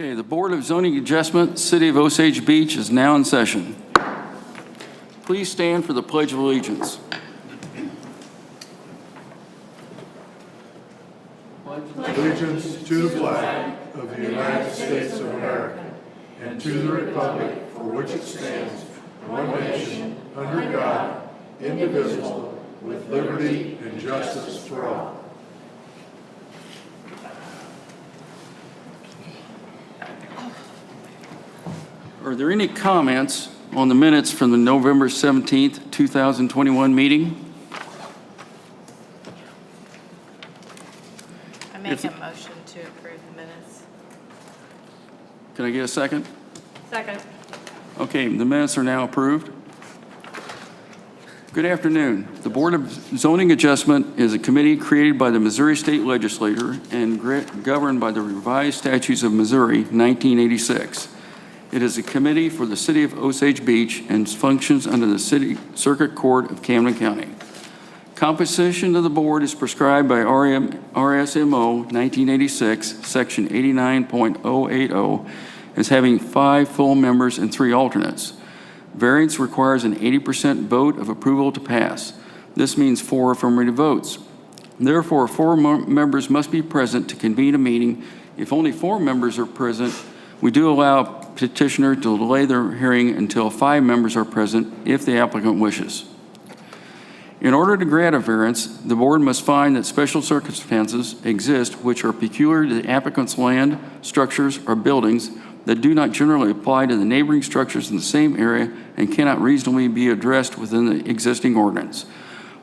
Okay, the Board of Zoning Adjustment, City of Osage Beach is now in session. Please stand for the Pledge of Allegiance. Allegiance to the flag of the United States of America and to the republic for which it stands, one nation, under God, indivisible, with liberty and justice for all. Are there any comments on the minutes from the November 17th, 2021 meeting? I make a motion to approve the minutes. Can I get a second? Second. Okay, the minutes are now approved. Good afternoon. The Board of Zoning Adjustment is a committee created by the Missouri State Legislature and governed by the Revised Statutes of Missouri, 1986. It is a committee for the City of Osage Beach and functions under the City Circuit Court of Camden County. Composition of the board is prescribed by RSMO 1986, Section 89.080, as having 5 full members and 3 alternates. Variance requires an 80% vote of approval to pass. This means 4 affirmative votes. Therefore, 4 members must be present to convene a meeting. If only 4 members are present, we do allow petitioner to delay their hearing until 5 members are present if the applicant wishes. In order to grant a variance, the board must find that special circumstances exist which are peculiar to the applicant's land, structures, or buildings that do not generally apply to the neighboring structures in the same area and cannot reasonably be addressed within the existing ordinance.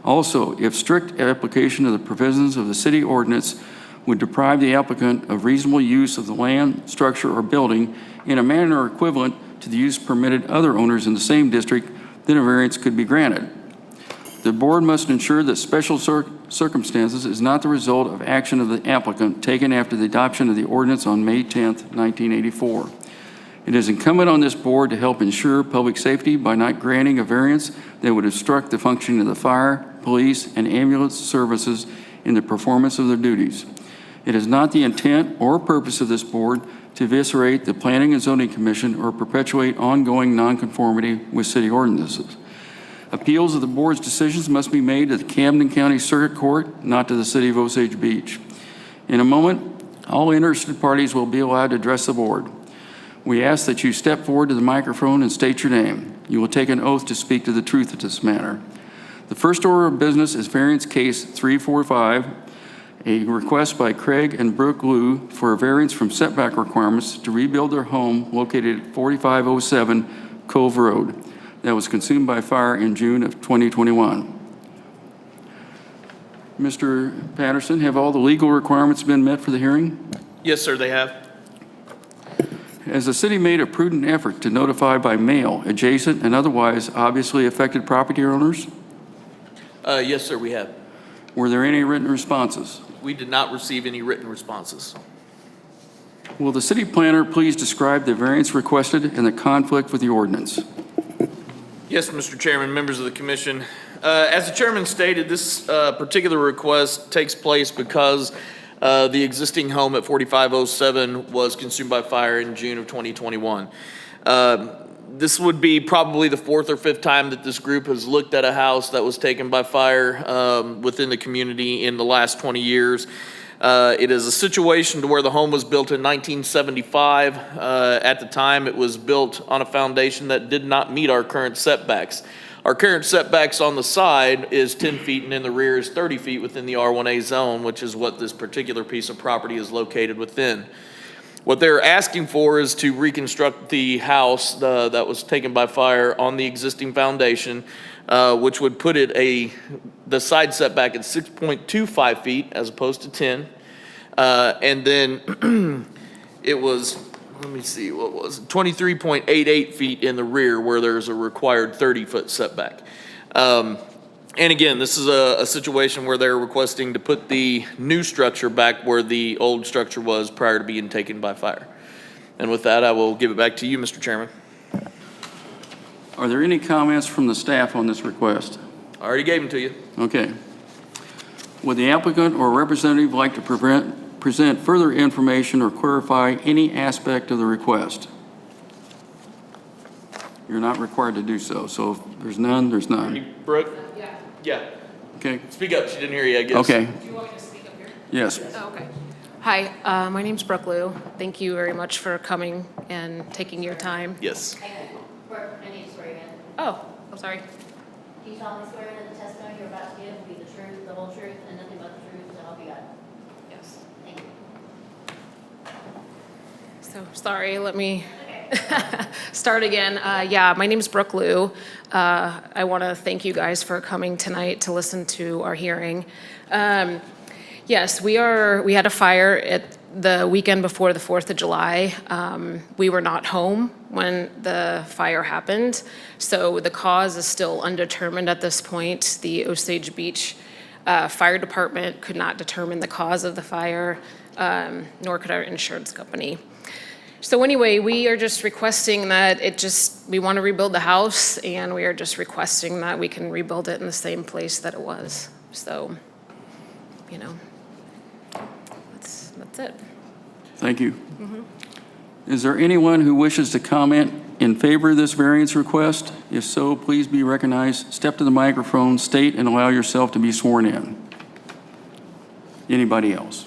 Also, if strict application of the provisions of the city ordinance would deprive the applicant of reasonable use of the land, structure, or building in a manner equivalent to the use permitted other owners in the same district, then a variance could be granted. The board must ensure that special circumstances is not the result of action of the applicant taken after the adoption of the ordinance on May 10th, 1984. It is incumbent on this board to help ensure public safety by not granting a variance that would obstruct the functioning of the fire, police, and ambulance services in the performance of their duties. It is not the intent or purpose of this board to eviscerate the Planning and Zoning Commission or perpetuate ongoing nonconformity with city ordinances. Appeals of the board's decisions must be made to the Camden County Circuit Court, not to the City of Osage Beach. In a moment, all interested parties will be allowed to address the board. We ask that you step forward to the microphone and state your name. You will take an oath to speak to the truth of this matter. The first order of business is variance case 345, a request by Craig and Brooke Liu for a variance from setback requirements to rebuild their home located at 4507 Cove Road that was consumed by fire in June of 2021. Mr. Patterson, have all the legal requirements been met for the hearing? Yes, sir, they have. Has the city made a prudent effort to notify by mail adjacent and otherwise obviously affected property owners? Yes, sir, we have. Were there any written responses? We did not receive any written responses. Will the city planner please describe the variance requested and the conflict with the ordinance? Yes, Mr. Chairman, members of the commission. As the chairman stated, this particular request takes place because the existing home at 4507 was consumed by fire in June of 2021. This would be probably the 4th or 5th time that this group has looked at a house that was taken by fire within the community in the last 20 years. It is a situation to where the home was built in 1975. At the time, it was built on a foundation that did not meet our current setbacks. Our current setbacks on the side is 10 feet and in the rear is 30 feet within the R1A zone, which is what this particular piece of property is located within. What they're asking for is to reconstruct the house that was taken by fire on the existing foundation, which would put it the side setback at 6.25 feet as opposed to 10. And then it was, let me see, what was it? 23.88 feet in the rear where there's a required 30-foot setback. And again, this is a situation where they're requesting to put the new structure back where the old structure was prior to being taken by fire. And with that, I will give it back to you, Mr. Chairman. Are there any comments from the staff on this request? I already gave them to you. Okay. Would the applicant or representative like to present further information or clarify any aspect of the request. You're not required to do so. So if there's none, there's none. Brooke? Yeah. Okay? Speak up, she didn't hear you, I guess. Okay. Do you want me to speak up here? Yes. Oh, okay. Hi, my name's Brooke Liu. Thank you very much for coming and taking your time. Yes. Brooke, I need to swear you in. Oh, I'm sorry. Do you solemnly swear that the testimony you're about to give will be the truth, the whole truth, and nothing but the truth, so help you God? Yes. Thank you. So, sorry, let me start again. Yeah, my name's Brooke Liu. I want to thank you guys for coming tonight to listen to our hearing. Yes, we had a fire at the weekend before the 4th of July. We were not home when the fire happened, so the cause is still undetermined at this point. The Osage Beach Fire Department could not determine the cause of the fire, nor could our insurance company. So anyway, we are just requesting that we want to rebuild the house, and we are just requesting that we can rebuild it in the same place that it was. So, you know, that's it. Thank you. Is there anyone who wishes to comment in favor of this variance request? If so, please be recognized. Step to the microphone, state and allow yourself to be sworn in. Anybody else?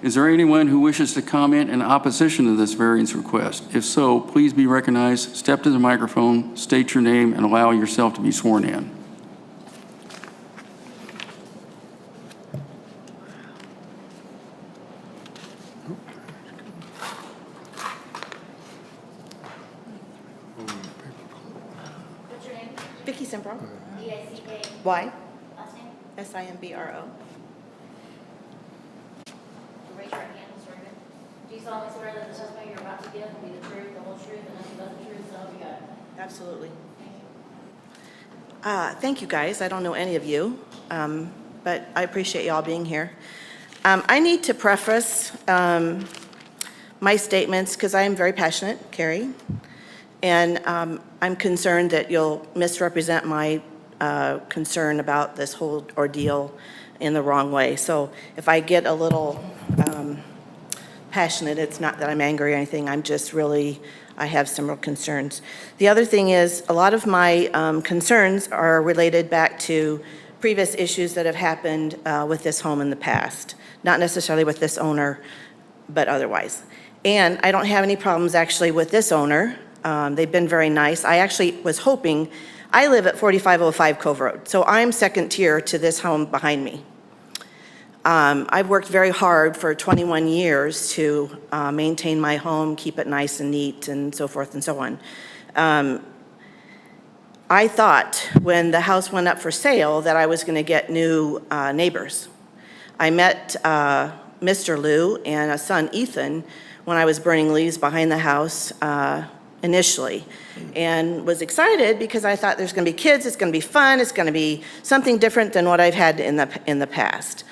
Is there anyone who wishes to comment in opposition to this variance request? If so, please be recognized. Step to the microphone, state your name, and allow yourself to be sworn in. What's your name? Vicky Simbro. D-I-C-K, Y. last name? Simbro. Raise your right hand and swear in. Do you solemnly swear that the testimony you're about to give will be the truth, the whole truth, and nothing but the truth, so help you God? Absolutely. Thank you. Thank you, guys. I don't know any of you, but I appreciate y'all being here. I need to preface my statements because I am very passionate, Carrie, and I'm concerned that you'll misrepresent my concern about this whole ordeal in the wrong way. So if I get a little passionate, it's not that I'm angry or anything. I'm just really, I have some real concerns. The other thing is, a lot of my concerns are related back to previous issues that have happened with this home in the past. Not necessarily with this owner, but otherwise. And I don't have any problems actually with this owner. They've been very nice. I actually was hoping, I live at 4505 Cove Road, so I'm second tier to this home behind me. I've worked very hard for 21 years to maintain my home, keep it nice and neat, and so forth and so on. I thought when the house went up for sale that I was going to get new neighbors. I met Mr. Liu and a son, Ethan, when I was burning leaves behind the house initially, and was excited because I thought there's going to be kids, it's going to be fun, it's going to be something different than what I've had in the past.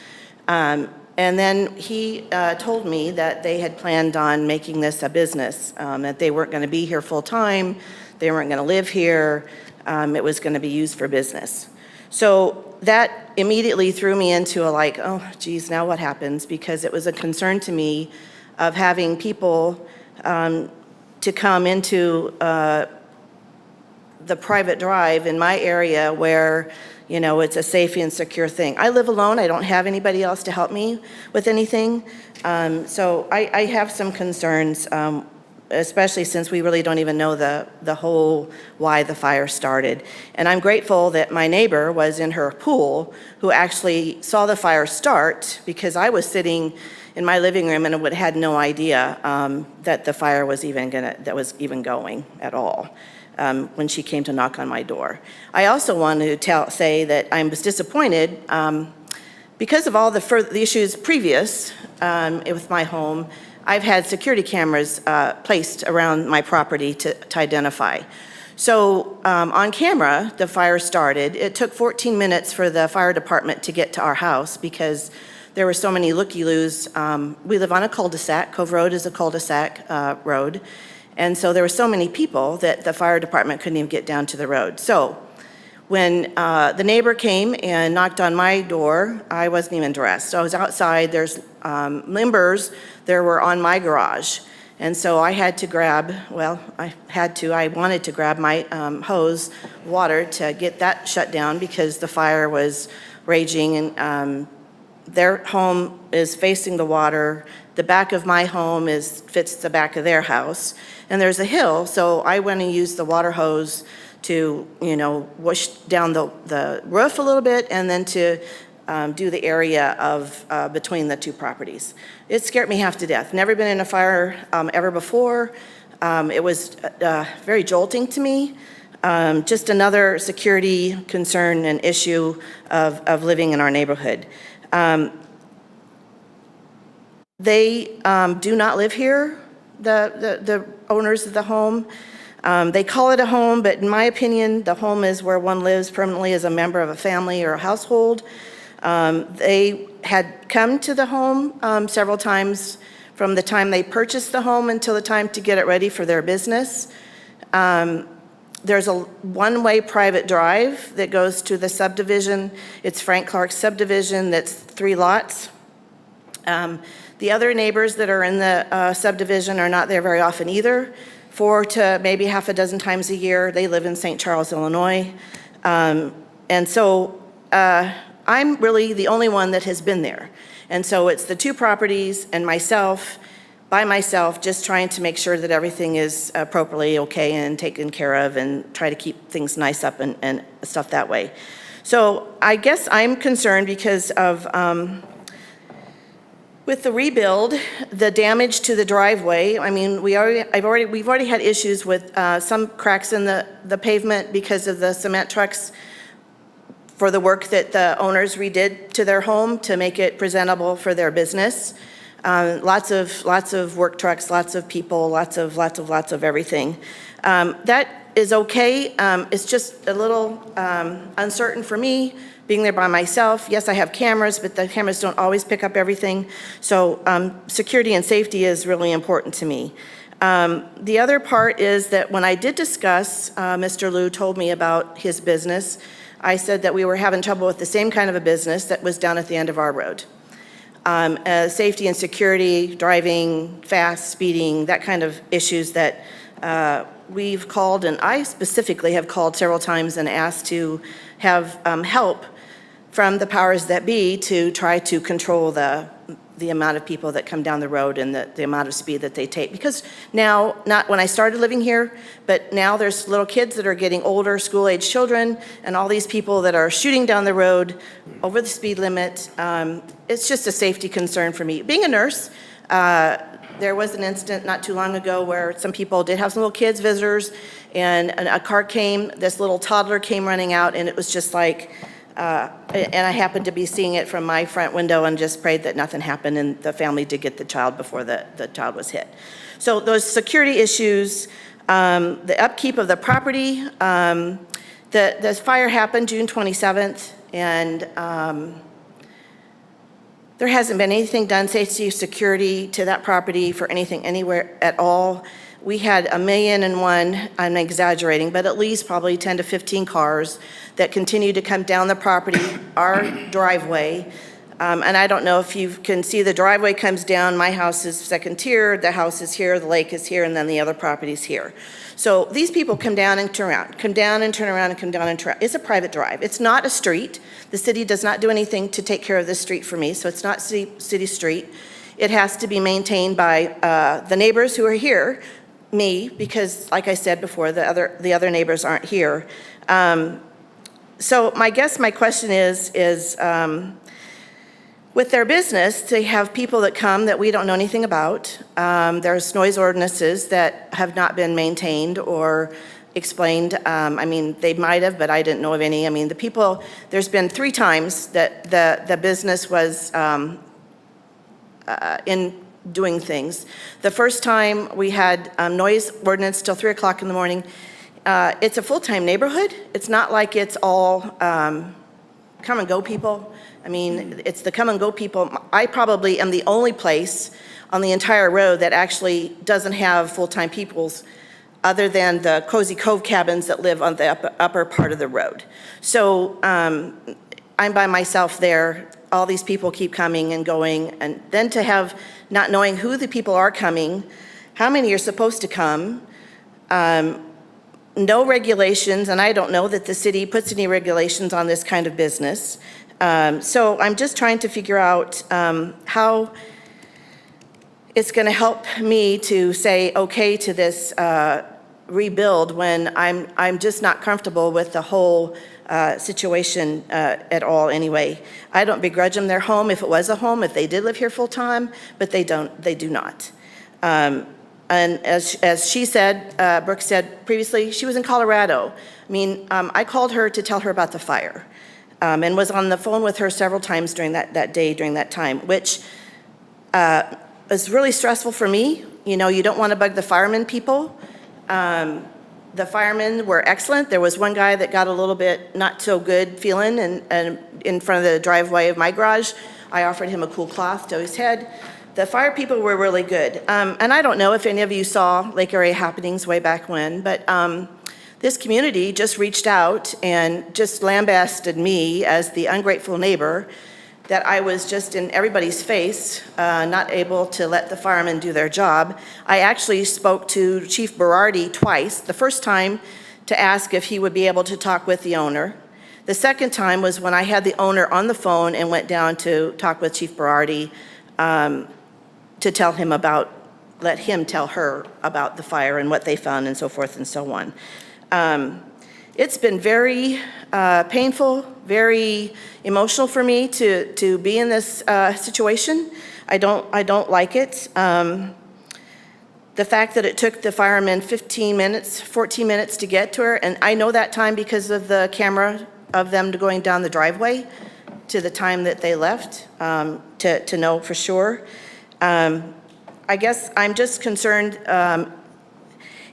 And then he told me that they had planned on making this a business, that they weren't going to be here full time, they weren't going to live here, it was going to be used for business. So that immediately threw me into a like, oh geez, now what happens? Because it was a concern to me of having people to come into the private drive in my area where, you know, it's a safe and secure thing. I live alone. I don't have anybody else to help me with anything. So I have some concerns, especially since we really don't even know the whole why the fire started. And I'm grateful that my neighbor was in her pool who actually saw the fire start, because I was sitting in my living room and had no idea that the fire was even going at all. When she came to knock on my door. I also want to say that I was disappointed because of all the issues previous with my home. I've had security cameras placed around my property to identify. So on camera, the fire started. It took 14 minutes for the fire department to get to our house because there were so many looky-loos. We live on a cul-de-sac. Cove Road is a cul-de-sac road. And so there were so many people that the fire department couldn't even get down to the road. So When the neighbor came and knocked on my door, I wasn't even dressed. So I was outside. There's members that were on my garage. And so I had to grab, I wanted to grab my hose water to get that shut down because the fire was raging, and their home is facing the water. The back of my home fits the back of their house, and there's a hill, so I went and used the water hose to, wash down the roof a little bit, and then to do the area of between the two properties. It scared me half to death. Never been in a fire ever before. It was very jolting to me. Just another security concern and issue of living in our neighborhood. They do not live here, the owners of the home. They call it a home, but in my opinion, the home is where one lives permanently as a member of a family or a household. They had come to the home several times from the time they purchased the home until the time to get it ready for their business. There's a one-way private drive that goes to the subdivision. It's Frank Clark's subdivision that's 3 lots. The other neighbors that are in the subdivision are not there very often either. 4 to maybe half a dozen times a year. They live in St. Charles, Illinois. And so I'm really the only one that has been there. And so it's the 2 properties and myself, by myself, just trying to make sure that everything is appropriately okay and taken care of, and try to keep things nice up and stuff that way. So I guess I'm concerned because of, with the rebuild, the damage to the driveway. I mean, we've already had issues with some cracks in the pavement because of the cement trucks for the work that the owners redid to their home to make it presentable for their business. Lots of work trucks, lots of people, lots of everything. That is okay. It's just a little uncertain for me being there by myself. Yes, I have cameras, but the cameras don't always pick up everything. So security and safety is really important to me. The other part is that when I did discuss, Mr. Liu told me about his business. I said that we were having trouble with the same kind of a business that was down at the end of our road. Safety and security, driving fast, speeding, that kind of issues that we've called, and I specifically have called several times and asked to have help from the powers that be to try to control the amount of people that come down the road and the amount of speed that they take. Because now, not when I started living here, but now there's little kids that are getting older, school-age children, and all these people that are shooting down the road over the speed limit. It's just a safety concern for me. Being a nurse, there was an incident not too long ago where some people did have some little kids, visitors, and a car came, this little toddler came running out, and it was just like, and I happened to be seeing it from my front window and just prayed that nothing happened, and the family did get the child before the child was hit. So those security issues, the upkeep of the property, the fire happened June 27th, and there hasn't been anything done, safety, security to that property for anything anywhere at all. We had 1,000,001, I'm exaggerating, but at least probably 10 to 15 cars that continue to come down the property, our driveway. And I don't know if you can see the driveway comes down, my house is second tier, the house is here, the lake is here, and then the other property's here. So these people come down and turn around, come down and turn around and come down and turn around. It's a private drive. It's not a street. The city does not do anything to take care of this street for me, so it's not city street. It has to be maintained by the neighbors who are here, me, because like I said before, the other neighbors aren't here. So my question is with their business, they have people that come that we don't know anything about. There's noise ordinances that have not been maintained or explained. I mean, they might have, but I didn't know of any. I mean, the people, there's been 3 times that the business was in doing things. The first time we had noise ordinance till 3 o'clock in the morning. It's a full-time neighborhood. It's not like it's all come and go people. I mean, it's the come and go people. I probably am the only place on the entire road that actually doesn't have full-time peoples other than the Cozy Cove cabins that live on the upper part of the road. So I'm by myself there. All these people keep coming and going, and then to have not knowing who the people are coming, how many are supposed to come, no regulations, and I don't know that the city puts any regulations on this kind of business. So I'm just trying to figure out how it's going to help me to say okay to this rebuild when I'm just not comfortable with the whole situation at all anyway. I don't begrudge them their home if it was a home, if they did live here full time, but they do not. And as she said, Brooke said previously, she was in Colorado. I mean, I called her to tell her about the fire and was on the phone with her several times during that day, during that time, which was really stressful for me. You know, you don't want to bug the firemen people. The firemen were excellent. There was one guy that got a little bit not so good feeling and in front of the driveway of my garage. I offered him a cool cloth to his head. The fire people were really good. And I don't know if any of you saw Lake Area Happenings way back when, but this community just reached out and just lambasted me as the ungrateful neighbor that I was just in everybody's face, not able to let the firemen do their job. I actually spoke to Chief Berardi twice. The first time to ask if he would be able to talk with the owner. The second time was when I had the owner on the phone and went down to talk with Chief Berardi to tell him about, let him tell her about the fire and what they found and so forth and so on. It's been very painful, very emotional for me to be in this situation. I don't like it. The fact that it took the firemen 15 minutes, 14 minutes to get to her, and I know that time because of the camera of them going down the driveway to the time that they left, to know for sure. I guess I'm just concerned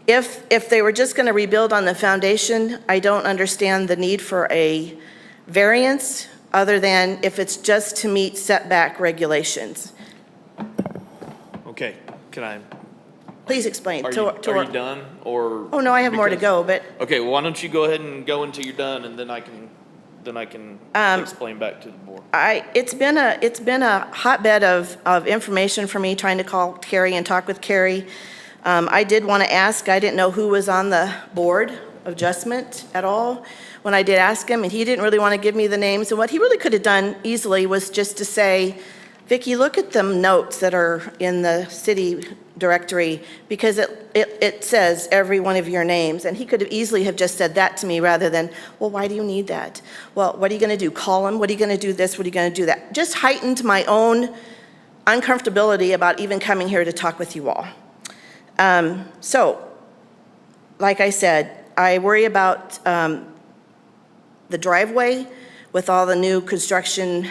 if they were just going to rebuild on the foundation, I don't understand the need for a variance other than if it's just to meet setback regulations. Okay, can I, Please explain. are you done, or? Oh, no, I have more to go, but Okay, well, why don't you go ahead and go until you're done, and then I can explain back to the board. it's been a hotbed of information for me trying to call Carrie and talk with Carrie. I did want to ask, I didn't know who was on the board of adjustment at all when I did ask him, and he didn't really want to give me the names. And what he really could have done easily was just to say, Vicki, look at the notes that are in the city directory, because it says every one of your names. And he could have easily have just said that to me rather than, well, why do you need that? Well, what are you going to do? Call him? What are you going to do this? What are you going to do that? Just heightened my own uncomfortability about even coming here to talk with you all. So, like I said, I worry about the driveway with all the new construction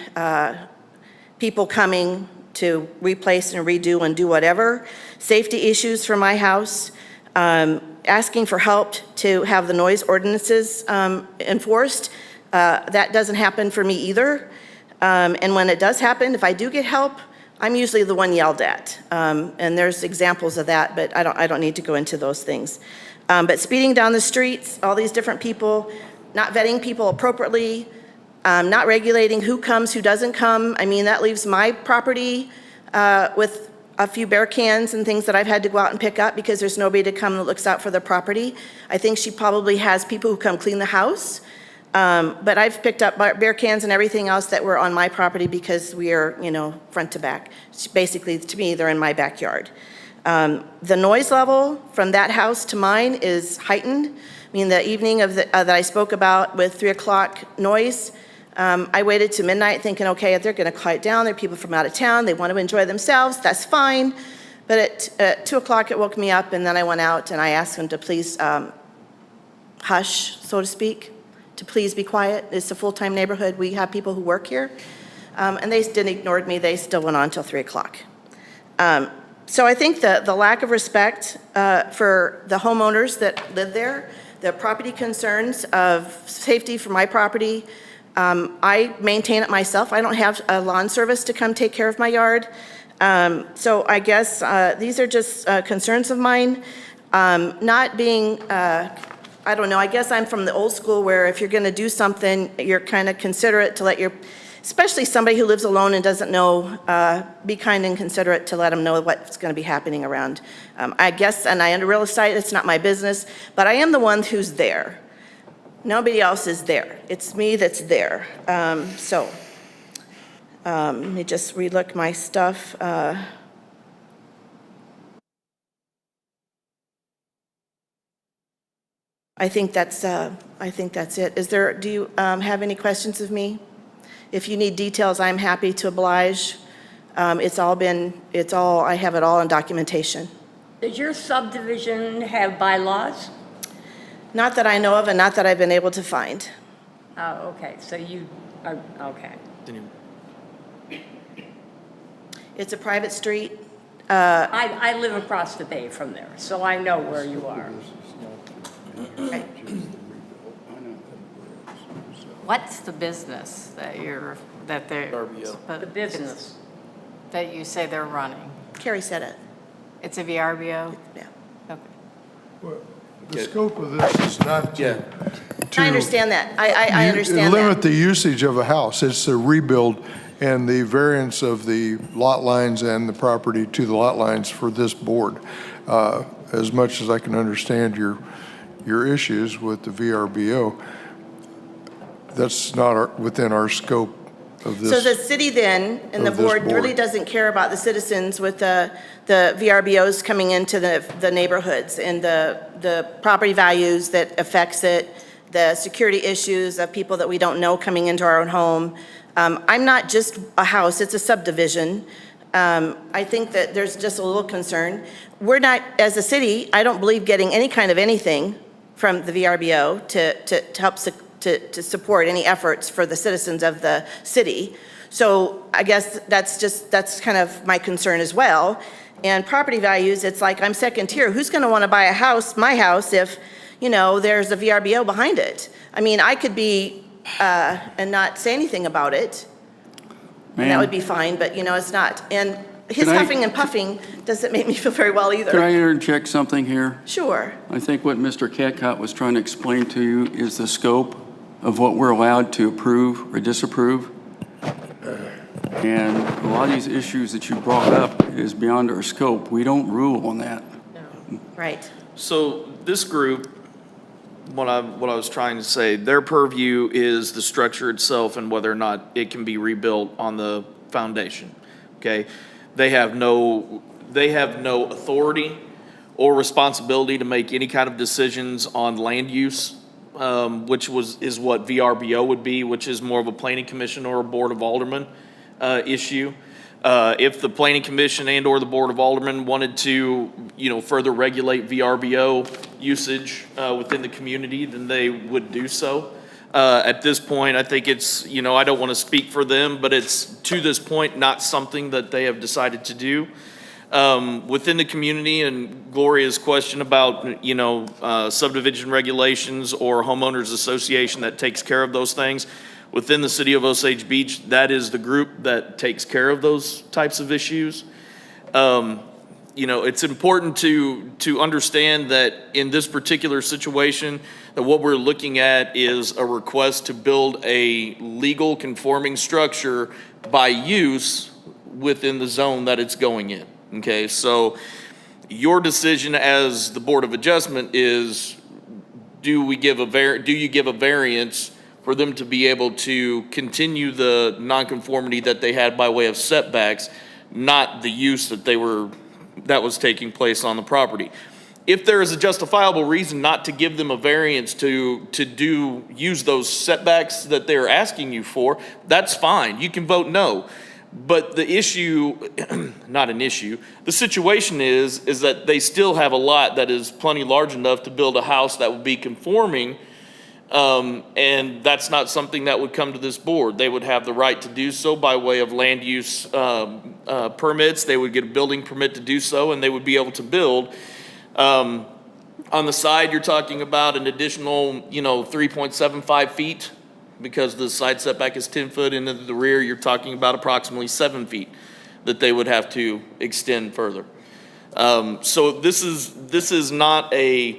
people coming to replace and redo and do whatever. Safety issues for my house. Asking for help to have the noise ordinances enforced. That doesn't happen for me either. And when it does happen, if I do get help, I'm usually the one yelled at, and there's examples of that, but I don't need to go into those things. But speeding down the streets, all these different people, not vetting people appropriately, not regulating who comes, who doesn't come. I mean, that leaves my property with a few bear cans and things that I've had to go out and pick up because there's nobody to come that looks out for the property. I think she probably has people who come clean the house. But I've picked up beer cans and everything else that were on my property because we are, front to back. Basically, to me, they're in my backyard. The noise level from that house to mine is heightened. I mean, the evening that I spoke about with 3 o'clock noise, I waited to midnight thinking, okay, if they're going to quiet down, they're people from out of town, they want to enjoy themselves, that's fine. But at 2 o'clock, it woke me up, and then I went out and I asked them to please hush, so to speak. To please be quiet. It's a full-time neighborhood. We have people who work here. And they didn't ignore me. They still went on until 3 o'clock. So I think the lack of respect for the homeowners that live there, the property concerns of safety for my property, I maintain it myself. I don't have a lawn service to come take care of my yard. So I guess these are just concerns of mine. Not being, I don't know, I guess I'm from the old school where if you're going to do something, you're kind of considerate to let your, especially somebody who lives alone and doesn't know, be kind and considerate to let them know what's going to be happening around. I guess, and I realize it's not my business, but I am the one who's there. Nobody else is there. It's me that's there. Let me just relook my stuff. I think that's it. Do you have any questions of me? If you need details, I'm happy to oblige. I have it all in documentation. Does your subdivision have bylaws? Not that I know of and not that I've been able to find. Oh, okay, so you are, okay. It's a private street. I live across the bay from there, so I know where you are. Right. What's the business that The business. that you say they're running? Carrie said it. It's a VRBO? Yeah. Okay. Well, the scope of this is not to I understand that. I understand limit that. the usage of a house. It's the rebuild and the variance of the lot lines and the property to the lot lines for this board. As much as I can understand your issues with the VRBO, that's not within our scope of this. So the city then, and the of this board really board. doesn't care about the citizens with the VRBOs coming into the neighborhoods and the property values that affects it, the security issues of people that we don't know coming into our own home. I'm not just a house, it's a subdivision. I think that there's just a little concern. We're not, as a city, I don't believe getting any kind of anything from the VRBO to help to support any efforts for the citizens of the city. So I guess that's kind of my concern as well. And property values, it's like I'm second tier. Who's going to want to buy a house, my house, if, there's a VRBO behind it? I mean, I could be, and not say anything about it. And that would be fine, but it's not. And his Can I- huffing and puffing doesn't make me feel very well either. Can I interject something here? Sure. I think what Mr. Catcott was trying to explain to you is the scope of what we're allowed to approve or disapprove. And a lot of these issues that you brought up is beyond our scope. We don't rule on that. Right. So this group, what I was trying to say, their purview is the structure itself and whether or not it can be rebuilt on the foundation, okay? They have no authority or responsibility to make any kind of decisions on land use, which is what VRBO would be, which is more of a planning commission or a board of aldermen issue. If the planning commission and or the board of aldermen wanted to, further regulate VRBO usage within the community, then they would do so. At this point, I think it's, I don't want to speak for them, but it's to this point not something that they have decided to do. Within the community, and Gloria's question about, subdivision regulations or homeowners association that takes care of those things, within the city of Osage Beach, that is the group that takes care of those types of issues. It's important to understand that in this particular situation, that what we're looking at is a request to build a legal conforming structure by use within the zone that it's going in. Okay, so your decision as the Board of Adjustment is, do you give a variance for them to be able to continue the nonconformity that they had by way of setbacks, not the use that was taking place on the property. If there is a justifiable reason not to give them a variance to use those setbacks that they're asking you for, that's fine. You can vote no. But the issue, not an issue, the situation is that they still have a lot that is plenty large enough to build a house that would be conforming. And that's not something that would come to this board. They would have the right to do so by way of land use permits. They would get a building permit to do so, and they would be able to build. On the side, you're talking about an additional, 3.75 feet, because the side setback is 10 foot, and in the rear, you're talking about approximately 7 feet that they would have to extend further. So this is not a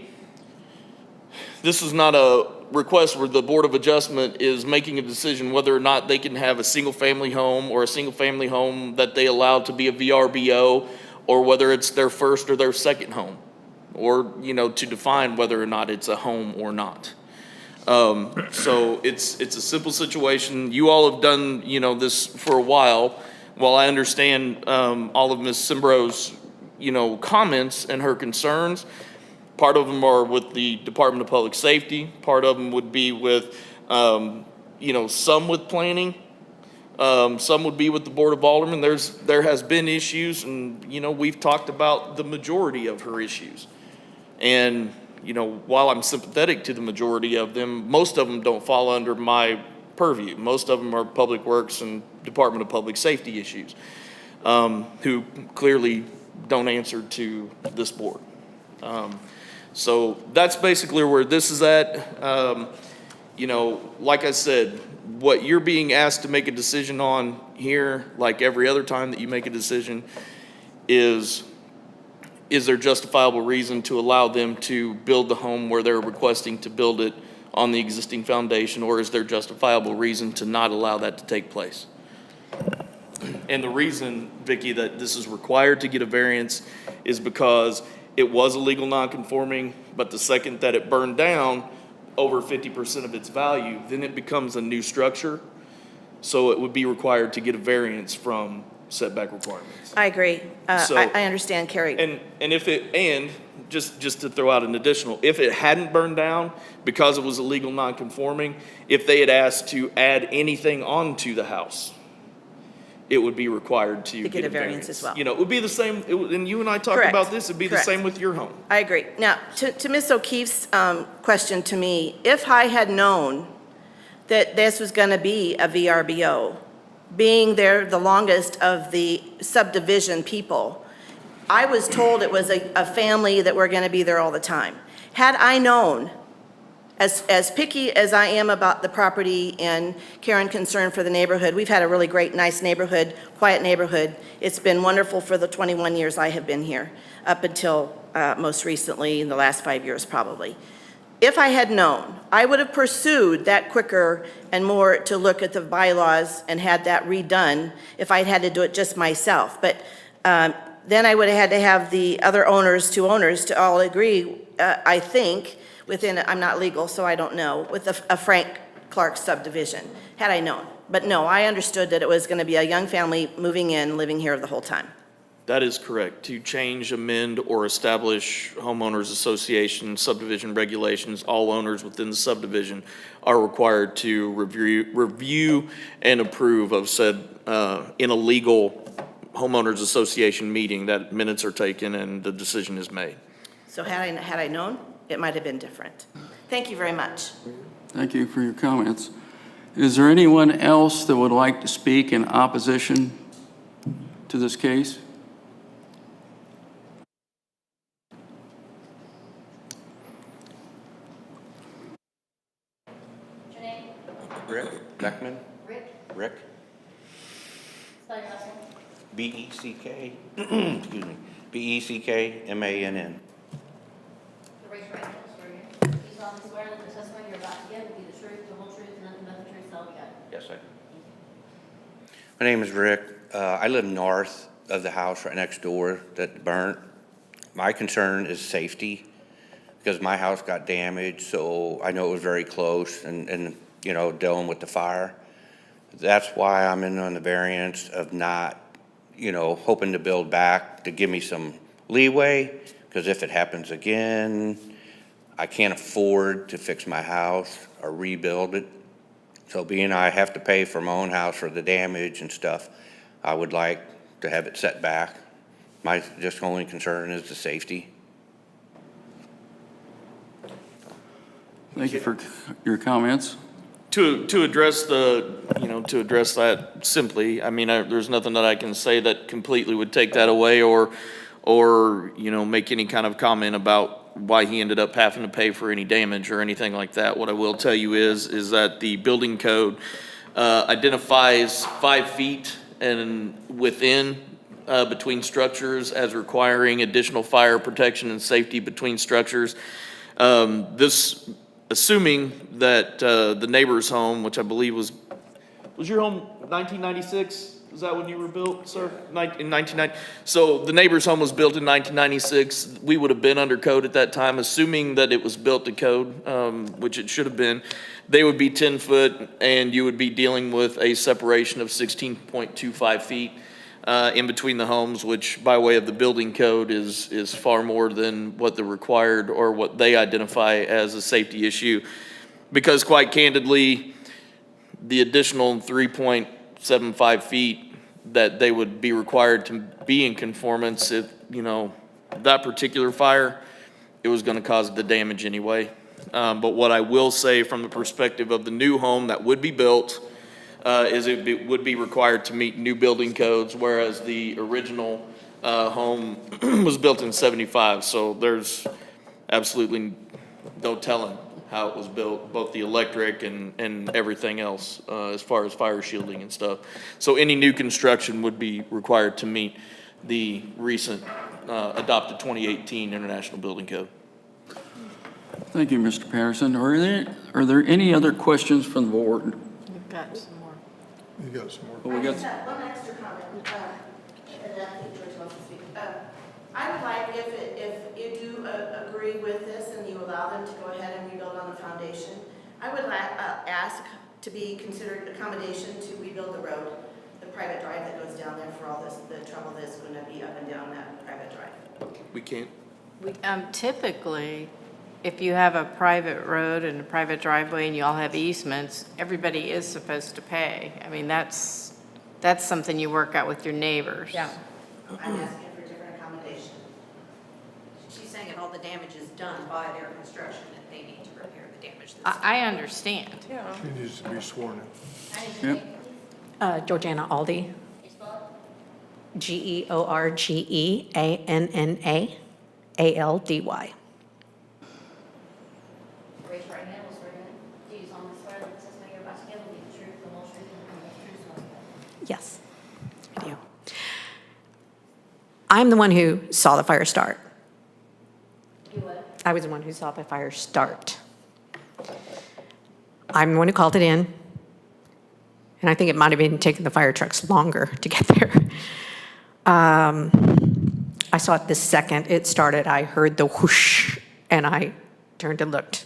request where the Board of Adjustment is making a decision whether or not they can have a single-family home or a single-family home that they allow to be a VRBO, or whether it's their first or their second home, or, you know, to define whether or not it's a home or not. So it's a simple situation. You all have done, you know, this for a while. While I understand all of Ms. Simbro's, you know, comments and her concerns, part of them are with the Department of Public Safety. Part of them would be with, you know, some with planning. Some would be with the Board of Aldermen. There has been issues, and, you know, we've talked about the majority of her issues. And, you know, while I'm sympathetic to the majority of them, most of them don't fall under my purview. Most of them are Public Works and Department of Public Safety issues, who clearly don't answer to this board. So that's basically where this is at. You know, like I said, what you're being asked to make a decision on here, like every other time that you make a decision, is there justifiable reason to allow them to build the home where they're requesting to build it on the existing foundation, or is there justifiable reason to not allow that to take place? And the reason, Vicki, that this is required to get a variance is because it was a legal non-conforming, but the second that it burned down over 50% of its value, then it becomes a new structure. So it would be required to get a variance from setback requirements. I agree. So- I understand, Carrie. And just to throw out an additional, if it hadn't burned down because it was a legal non-conforming, if they had asked to add anything onto the house, it would be required to get a variance as well. You know, it would be the same, and you and I talked Correct. about this, it'd be the Correct. same with your home. I agree. Now, to Ms. O'Keefe's question to me, if I had known that this was going to be a VRBO, being there the longest of the subdivision people, I was told it was a family that were going to be there all the time. Had I known, as picky as I am about the property and Karen concerned for the neighborhood, we've had a really great, nice neighborhood, quiet neighborhood. It's been wonderful for the 21 years I have been here, up until most recently, in the last 5 years probably. If I had known, I would have pursued that quicker and more to look at the bylaws and had that redone if I'd had to do it just myself. But then I would have had to have the other owners, two owners, to all agree, I think, within, I'm not legal, so I don't know, with a Frank Clark subdivision, had I known. But no, I understood that it was going to be a young family moving in, living here the whole time. That is correct. To change, amend, or establish homeowners association subdivision regulations, all owners within the subdivision are required to review and approve of said, in a legal homeowners association meeting, that minutes are taken and the decision is made. So had I known, it might have been different. Thank you very much. Thank you for your comments. Is there anyone else that would like to speak in opposition to this case? Your name? Rick Beckman. Rick? Rick, Spell your last name. B-E-C-K, excuse me, B-E-C-K-M-A-N-N. Raise your right hand, swear again. Do you solemnly swear that the testimony you're about to give will be the truth, the whole truth, and nothing but the truth, so help you God? Yes, sir. My name is Rick. I live north of the house right next door that burnt. My concern is safety because my house got damaged, so I know it was very close and you know, dealing with the fire. That's why I'm in on the variance of not, you know, hoping to build back to give me some leeway, because if it happens again, I can't afford to fix my house or rebuild it. So being I have to pay for my own house for the damage and stuff, I would like to have it set back. My just only concern is the safety. Thank you for your comments. To address to address that simply, I mean, there's nothing that I can say that completely would take that away or, you know, make any kind of comment about why he ended up having to pay for any damage or anything like that. What I will tell you is that the building code identifies 5 feet and within between structures as requiring additional fire protection and safety between structures. This, assuming that the neighbor's home, which I believe was your home 1996? Is that when you were built, sir? In 1990? So the neighbor's home was built in 1996. We would have been under code at that time, assuming that it was built to code, which it should have been. They would be 10 foot, and you would be dealing with a separation of 16.25 feet in between the homes, which by way of the building code is far more than what the required or what they identify as a safety issue. Because quite candidly, the additional 3.75 feet that they would be required to be in conformance if, that particular fire, it was going to cause the damage anyway. But what I will say from the perspective of the new home that would be built is would be required to meet new building codes, whereas the original home was built in 75. So there's absolutely no telling how it was built, both the electric and everything else, as far as fire shielding and stuff. So any new construction would be required to meet the recent adopted 2018 International Building Code. Thank you, Mr. Patterson. Are there any other questions from the board? You've got some more. You got some more? Oh, we got, One extra comment, and I think George wants to speak. I would like if you do agree with this and you allow them to go ahead and rebuild on the foundation, I would ask to be considered accommodation to rebuild the road, the private drive that goes down there for all this, the trouble that's going to be up and down that private drive. We can't. Typically, if you have a private road and a private driveway and you all have easements, everybody is supposed to pay. I mean, that's something you work out with your neighbors. Yeah. I'm asking for different accommodation. She's saying if all the damage is done by their construction, that they need to repair the damage. I understand. She needs to be sworn in. yep. Georgiana Aldi. GeorgianaAldy. Raise your right hand, will swear to do you solemnly swear that the testimony you're about to give will be the truth, the whole truth, and nothing but the truth, so help you God? Yes, I do. I'm the one who saw the fire start. You what? I was the one who saw the fire start. I'm the one who called it in. And I think it might have been taking the fire trucks longer to get there. I saw it the second it started. I heard the whoosh, and I turned and looked.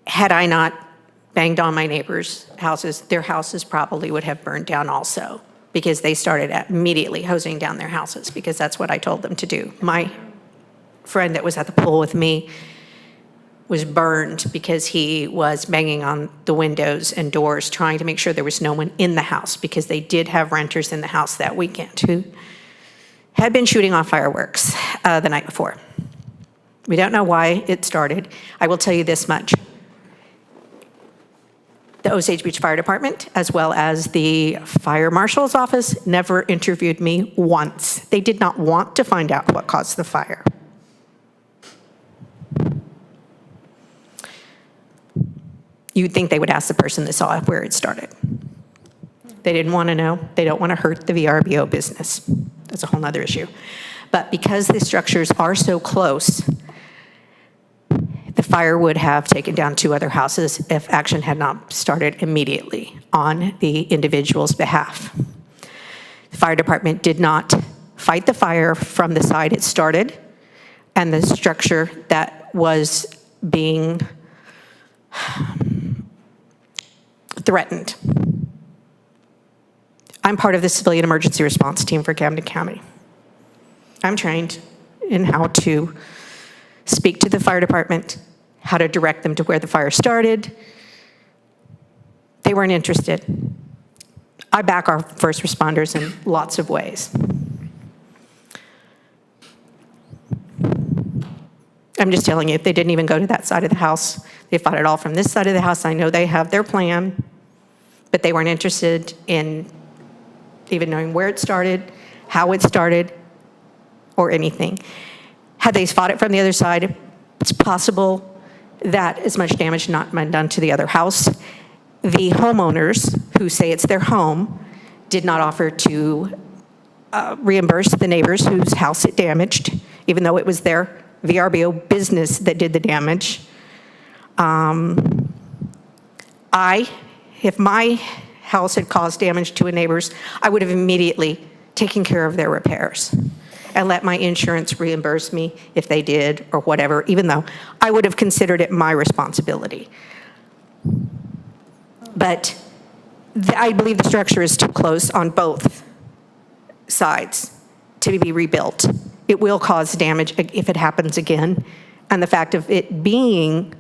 Had I not banged on my neighbors' houses, their houses probably would have burned down also, because they started immediately hosing down their houses, because that's what I told them to do. My friend that was at the pool with me was burned because he was banging on the windows and doors trying to make sure there was no one in the house, because they did have renters in the house that weekend who had been shooting off fireworks the night before. We don't know why it started. I will tell you this much. The Osage Beach Fire Department, as well as the fire marshal's office, never interviewed me once. They did not want to find out what caused the fire. You'd think they would ask the person that saw it where it started. They didn't want to know. They don't want to hurt the VRBO business. That's a whole other issue. But because the structures are so close, the fire would have taken down 2 other houses if action had not started immediately on the individual's behalf. The fire department did not fight the fire from the side it started, and the structure that was being threatened. I'm part of the civilian emergency response team for Camden County. I'm trained in how to speak to the fire department, how to direct them to where the fire started. They weren't interested. I back our first responders in lots of ways. I'm just telling you, they didn't even go to that side of the house. They fought it all from this side of the house. I know they have their plan, but they weren't interested in even knowing where it started, how it started, or anything. Had they fought it from the other side, it's possible that as much damage not been done to the other house. The homeowners who say it's their home did not offer to reimburse the neighbors whose house it damaged, even though it was their VRBO business that did the damage. If my house had caused damage to a neighbor's, I would have immediately taken care of their repairs and let my insurance reimburse me if they did or whatever, even though I would have considered it my responsibility. But I believe the structure is too close on both sides to be rebuilt. It will cause damage if it happens again. And the fact of it being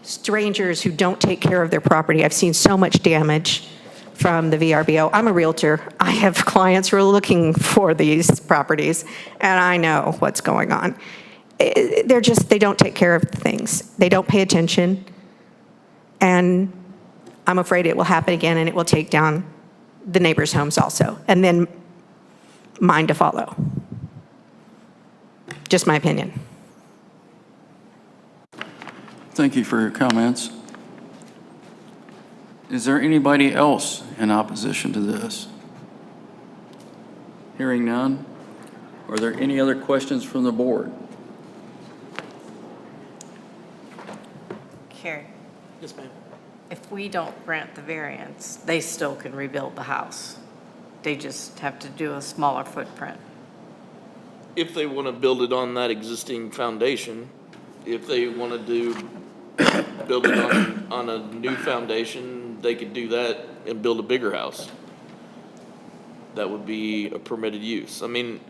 strangers who don't take care of their property, I've seen so much damage from the VRBO. I'm a realtor. I have clients who are looking for these properties, and I know what's going on. They don't take care of things. They don't pay attention, and I'm afraid it will happen again, and it will take down the neighbors' homes also, and then mine to follow. Just my opinion. Thank you for your comments. Is there anybody else in opposition to this? Hearing none. Are there any other questions from the board? Carrie, Yes, ma'am. if we don't grant the variance, they still can rebuild the house. They just have to do a smaller footprint. If they want to build it on that existing foundation, if they want to build it on a new foundation, they could do that and build a bigger house. That would be a permitted use. I mean,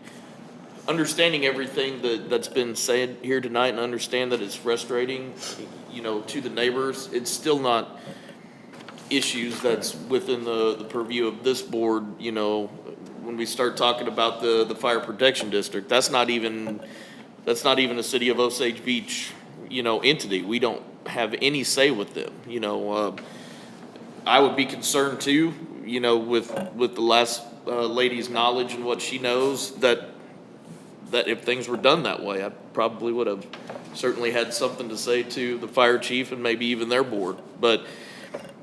understanding everything that's been said here tonight and understand that it's frustrating, to the neighbors, it's still not issues that's within the purview of this board. When we start talking about the fire protection district, that's not even a city of Osage Beach, entity. We don't have any say with them. I would be concerned too, with the last lady's knowledge and what she knows, that if things were done that way, I probably would have certainly had something to say to the fire chief and maybe even their board. But,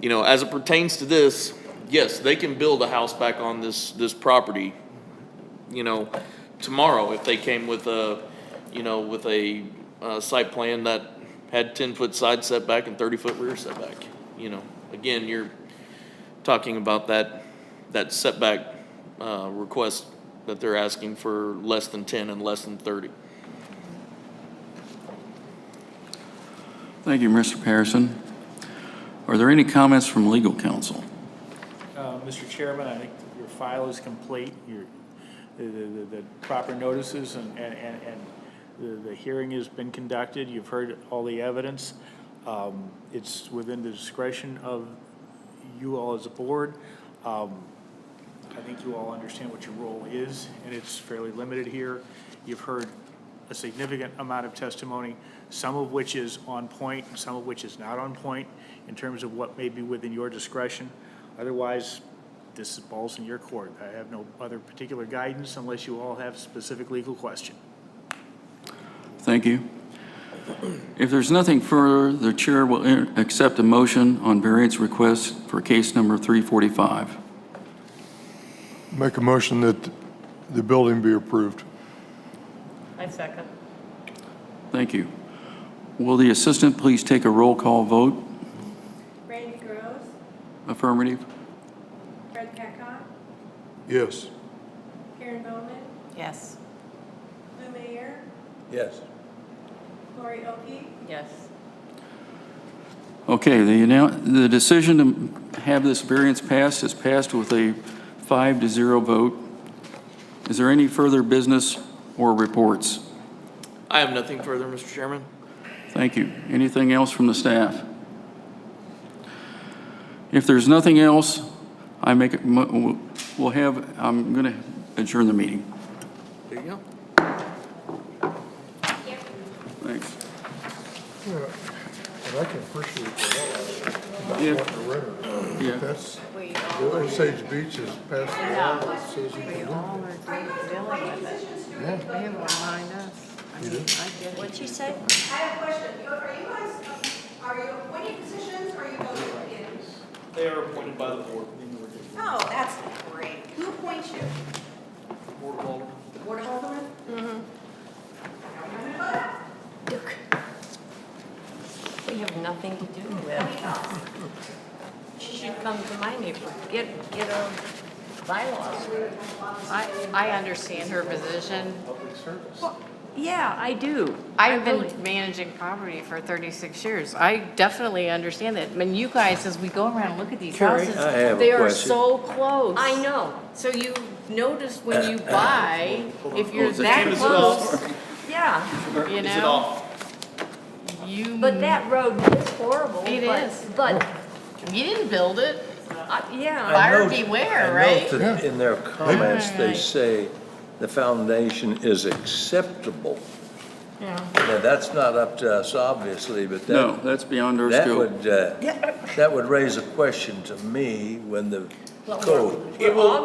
as it pertains to this, yes, they can build a house back on this property, tomorrow if they came with a site plan that had 10-foot side setback and 30-foot rear setback. Again, you're talking about that setback request that they're asking for less than 10 and less than 30. Thank you, Mr. Patterson. Are there any comments from legal counsel? Mr. Chairman, I think your file is complete. The proper notices and the hearing has been conducted. You've heard all the evidence. It's within the discretion of you all as a board. I think you all understand what your role is, and it's fairly limited here. You've heard a significant amount of testimony, some of which is on point, and some of which is not on point in terms of what may be within your discretion. Otherwise, this ball's in your court. I have no other particular guidance unless you all have a specific legal question. Thank you. If there's nothing further, the chair will accept a motion on variance request for case number 345. Make a motion that the building be approved. I second. Thank you. Will the assistant please take a roll call vote? Randy Groves, Affirmative. Fred Petcock, Yes. Karen Bowman, Yes. Lou Mayer, Yes. Lori Oki, Yes. Okay, the decision to have this variance passed is passed with a 5-0 vote. Is there any further business or reports? I have nothing further, Mr. Chairman. Thank you. Anything else from the staff? If there's nothing else, I'm going to adjourn the meeting. There you go. Thanks. And I can appreciate that. Not Yeah. wanting to rent it. Yeah. That's, the Osage Beach is past the law that says you can do it. All are dealing with it. Yeah. We have one behind us. I mean, I get it. What'd she say? I have a question. Are you guys, are you appointing positions or are you voting in? They are appointed by the board. Oh, that's great. Who appoints you? Board of Aldermen? We have nothing to do with. She should come to my neighborhood, get a bylaws. I understand her position. Well, yeah, I do. I've really- been managing property for 36 years. I definitely understand that. I mean, you guys, as we go around and look at these Carrie, houses, I have a they are question. so close. I know, So you notice when you buy, if you're the that canvas is close, yeah, you Is it know, off? you. but that road is horrible. It but- is. But, You didn't build it. yeah, Buyer beware, right? I note that in their comments, they Right. say the foundation is acceptable. yeah. Now, that's not up to us, obviously, but No, that, that's beyond our that skill. would, that would raise a question to me when the code We're all